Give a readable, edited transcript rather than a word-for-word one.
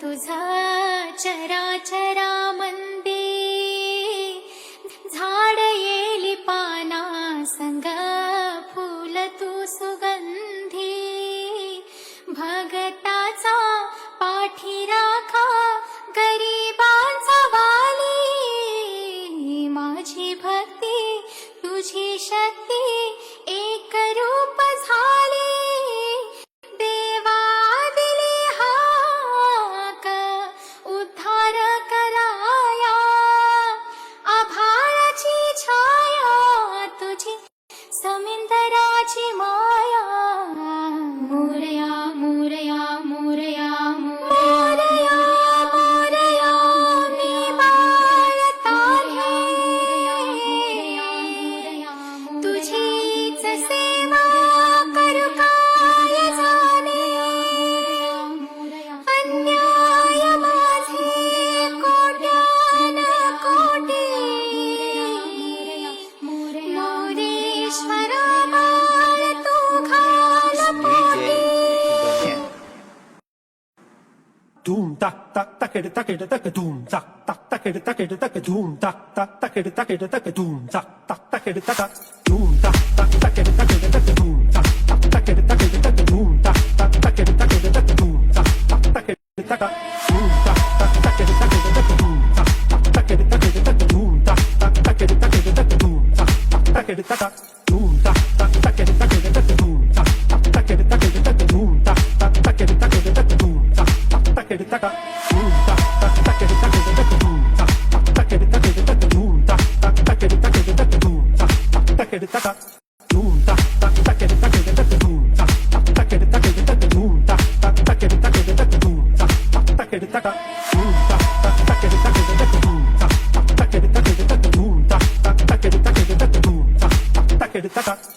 तुझा चराचरामंदी झाड येली पाना संग फूल तू सुगंधी भगताचा पाठीराखा गरिबांचा वाली माझी भक्ती तुझी शक्ती एक रूप झाली देवा दिली हाक उद्धार कराया आभाळाची छाया तुझी समुद्राची माया मोरया मोरया मोरया मोरया मोरया मी बाळताने तुझीच सेवा करू काय जाणे अन्याय माझे कोट्यान कोटी मोरेश्वर बाळ तू घाल पोटी Doom tak tak takede takede take doom tak tak takede takede take doom tak tak takede takede take doom tak tak takede taka doom tak tak takede takede take doom tak tak takede takede take doom tak tak takede takede take doom tak tak takede taka doom tak tak takede takede take doom tak tak takede takede take doom tak tak takede takede take doom tak tak takede taka doom tak tak takede takede take doom tak tak takede takede take doom tak tak takede takede take doom tak tak takede taka doom tak tak takede takede take doom tak tak takede takede take doom tak tak takede takede take doom tak tak takede taka doom tak tak takede takede take doom tak tak takede takede take doom tak tak takede takede take doom tak tak takede taka doom tak tak takede takede take doom tak tak takede takede take doom tak tak takede takede take doom tak tak takede taka